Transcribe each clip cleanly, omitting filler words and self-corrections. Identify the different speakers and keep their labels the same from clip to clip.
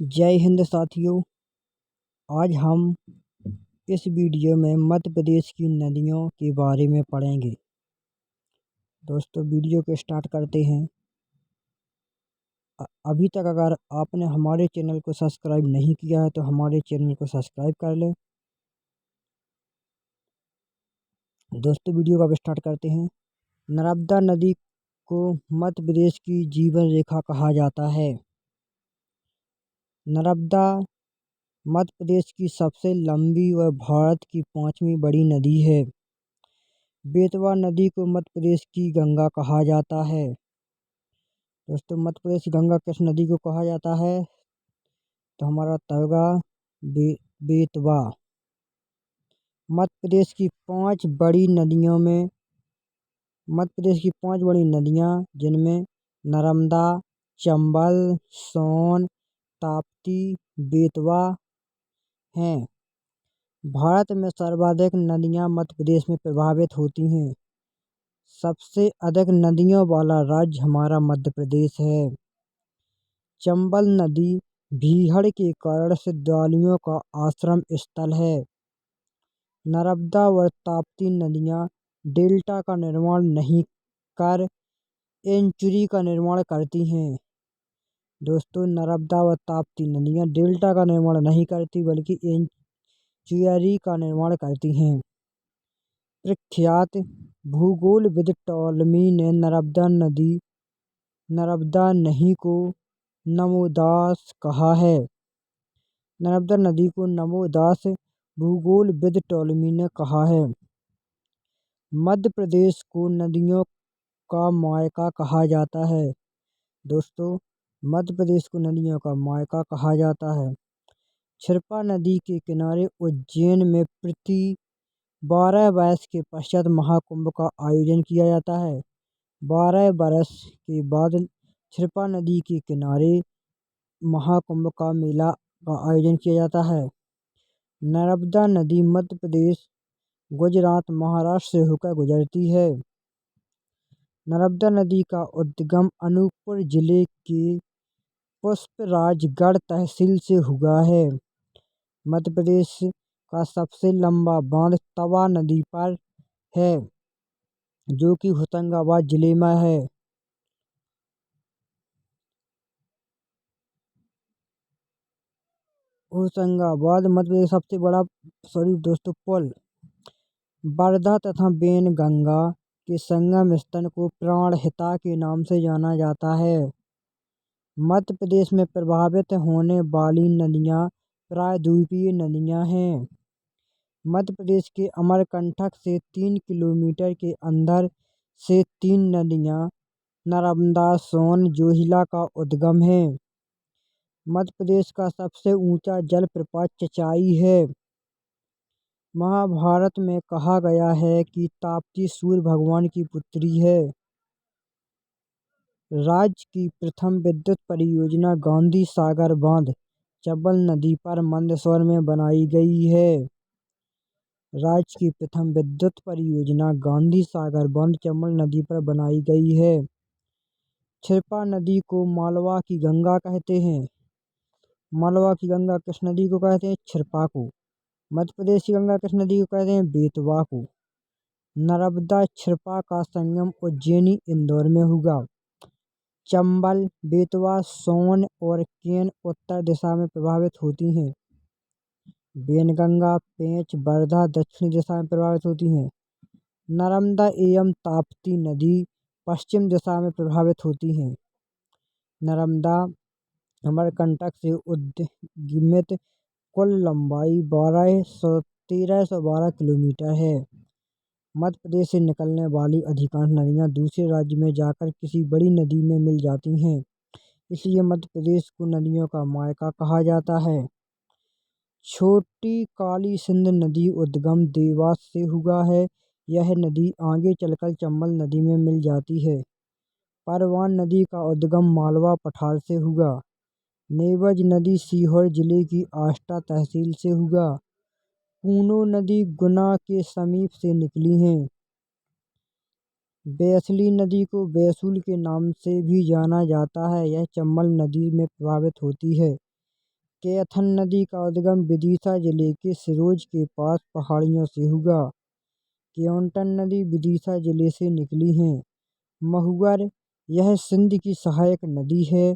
Speaker 1: जय हिंद साथियों। आज हम इस वीडियो में मध्य प्रदेश की नदियों के बारे में पढ़ेंगे। दोस्तों वीडियो को स्टार्ट करते हैं। अभी तक अगर आपने हमारे चैनल को सब्सक्राइब नहीं किया है तो हमारे चैनल को सब्सक्राइब कर लें। दोस्तों वीडियो को अब स्टार्ट करते हैं। नर्मदा नदी को मध्य प्रदेश की जीवन रेखा कहा जाता है। नर्मदा मध्य प्रदेश की सबसे लंबी व भारत की 5वीं बड़ी नदी है। बेतवा नदी को मध्य प्रदेश की गंगा कहा जाता है। दोस्तों मध्य प्रदेश की गंगा किस नदी को कहा जाता है? तो हमारा तगड़ा बेतवा। मध्य प्रदेश की 5 बड़ी नदियों में मध्य प्रदेश की 5 बड़ी नदियाँ जिनमें नर्मदा, चंबल, सोन, ताप्ती, बेतवा हैं। भारत में सर्वाधिक नदियाँ मध्य प्रदेश में प्रवाहित होती हैं। सबसे अधिक नदियों वाला राज्य हमारा मध्य प्रदेश है। चंबल नदी बीहड़ के कारण श्रद्धालुओं का आश्रम स्थल है। नर्मदा व ताप्ती नदियाँ डेल्टा का निर्माण नहीं कर एस्चुरी का निर्माण करती हैं। दोस्तों नर्मदा व ताप्ती नदियाँ डेल्टा का निर्माण नहीं करती बल्कि एस्चुरी का निर्माण करती हैं। प्रख्यात भूगोलविद टॉलमी ने नर्मदा नदी को नमोदास कहा है। नर्मदा नदी को नमोदास भूगोलविद टॉलमी ने कहा है। मध्य प्रदेश को नदियों का मायका कहा जाता है। दोस्तों मध्य प्रदेश को नदियों का मायका कहा जाता है। क्षिप्रा नदी के किनारे उज्जैन में प्रति 12 वर्ष के पश्चात महाकुंभ का आयोजन किया जाता है। 12 वर्ष के बाद क्षिप्रा नदी के किनारे महाकुंभ का मेला का आयोजन किया जाता है। नर्मदा नदी मध्य प्रदेश, गुजरात, महाराष्ट्र से होकर गुजरती है। नर्मदा नदी का उद्गम अनूपपुर जिले के पुष्पराजगढ़ तहसील से हुआ है। मध्य प्रदेश का सबसे लंबा बांध तवा नदी पर है जो कि होशंगाबाद जिले में है। होशंगाबाद मध्य प्रदेश सबसे बड़ा पुल वर्धा तथा वैनगंगा के संगम स्थल को प्राणहिता के नाम से जाना जाता है। मध्य प्रदेश में प्रभावित होने वाली नदियाँ प्रायद्वीपीय नदियाँ हैं। मध्य प्रदेश के अमरकंटक से 3 किलोमीटर के अंदर से 3 नदियाँ नर्मदा, सोन, जोहिला का उद्गम है। मध्य प्रदेश का सबसे ऊंचा जलप्रपात चचाई है। महाभारत में कहा गया है कि ताप्ती सूर्य भगवान की पुत्री है। राज्य की प्रथम विद्युत परियोजना गांधी सागर बांध चंबल नदी पर मंदसौर में बनाई गई है। राज्य की प्रथम विद्युत परियोजना गांधी सागर बांध चंबल नदी पर बनाई गई है। क्षिप्रा नदी को मालवा की गंगा कहते हैं। मालवा की गंगा किस नदी को कहते हैं? क्षिप्रा को। मध्य प्रदेश की गंगा किस नदी को कहते हैं? बेतवा को। नर्मदा क्षिप्रा का संगम उज्जैनी इंदौर में होगा। चंबल, बेतवा, सोन और केन उत्तर दिशा में प्रवाहित होती हैं। वैनगंगा, पेंच, वर्धा दक्षिणी दिशा में प्रवाहित होती हैं। नर्मदा एवं ताप्ती नदी पश्चिम दिशा में प्रवाहित होती हैं। नर्मदा अमरकंटक से उद्गमित कुल लंबाई 1312 किलोमीटर है। मध्य प्रदेश से निकलने वाली अधिकांश नदियाँ दूसरे राज्य में जाकर किसी बड़ी नदी में मिल जाती हैं। इसलिए मध्य प्रदेश को नदियों का मायका कहा जाता है। छोटी काली सिंध नदी उद्गम देवास से हुआ है। यह नदी आगे चलकर चंबल नदी में मिल जाती है। परवान नदी का उद्गम मालवा पठार से हुआ। नेवज नदी सीहोर जिले की आष्टा तहसील से हुआ। पूनो नदी गुना के समीप से निकली है। बैसली नदी को बैसुल के नाम से भी जाना जाता है। यह चंबल नदी में प्रवाहित होती है। कैथन नदी का उद्गम विदिशा जिले के सिरोंज के पास पहाड़ियों से हुआ। केओंटन नदी विदिशा जिले से निकली है। महुवर, यह सिंध की सहायक नदी है।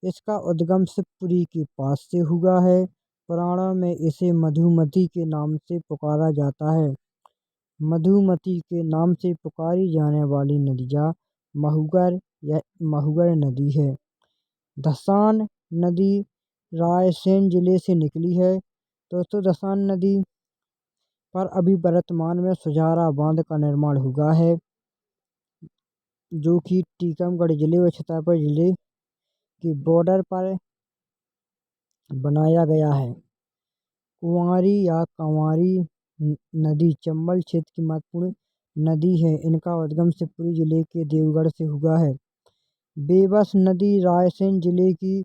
Speaker 1: इसका उद्गम शिवपुरी के पास से हुआ है। पुराणों में इसे मधुमती के नाम से पुकारा जाता है। मधुमती के नाम से पुकारी जाने वाली नदियाँ महुवर, यह महुवर नदी है। धसान नदी रायसेन जिले से निकली है। दोस्तों, धसान नदी पर अभी वर्तमान में सुजारा बांध का निर्माण हुआ है, जो कि टीकमगढ़ जिले व छतरपुर जिले के बॉर्डर पर बनाया गया है। कुंवारी या कंवारी नदी चंबल क्षेत्र की महत्वपूर्ण नदी है। इनका उद्गम शिवपुरी जिले के देवगढ़ से हुआ है। बेबस नदी रायसेन जिले की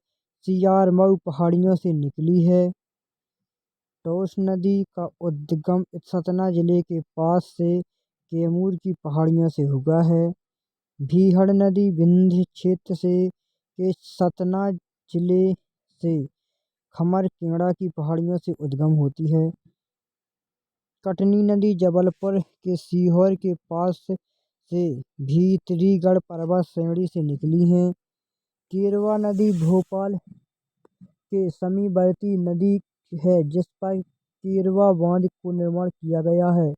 Speaker 1: सियारमऊ पहाड़ियों से निकली है। टोस नदी का उद्गम सतना जिले के पास से कैमूर की पहाड़ियों से हुआ है। भीहड़ नदी विंध्य क्षेत्र से के सतना जिले से खमरखेड़ा की पहाड़ियों से उद्गम होती है। कटनी नदी जबलपुर के सीहोर के पास से भीतरीगढ़ पर्वत श्रेणी से निकली है। केरवा नदी भोपाल के समीपवर्ती नदी है, जिस पर केरवा बांध को निर्माण किया गया है।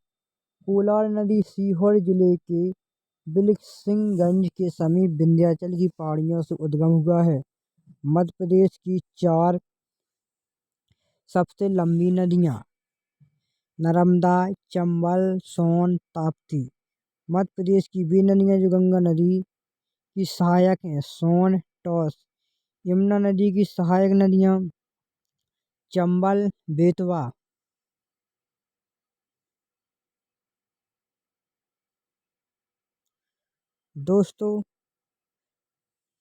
Speaker 1: कोलार नदी सीहोर जिले के बिलकिसगंज के समीप विंध्याचल की पहाड़ियों से उद्गम हुआ है। मध्य प्रदेश की 4 सबसे लंबी नदियाँ नर्मदा, चंबल, सोन, ताप्ती। मध्य प्रदेश की वे नदियाँ जो गंगा नदी की सहायक हैं, सोन, टोस। यमुना नदी की सहायक नदियाँ चंबल, बेतवा। दोस्तों,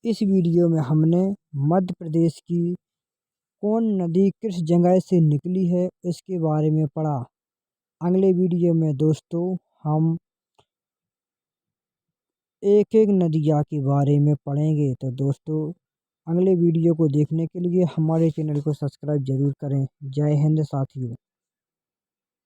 Speaker 1: इस वीडियो में हमने मध्य प्रदेश की कौन नदी किस जगह से निकली है इसके बारे में पढ़ा। अगले वीडियो में दोस्तों हम एक एक नदिया के बारे में पढ़ेंगे। तो दोस्तों, अगले वीडियो को देखने के लिए हमारे चैनल को सब्सक्राइब जरूर करें। जय हिंद साथियों।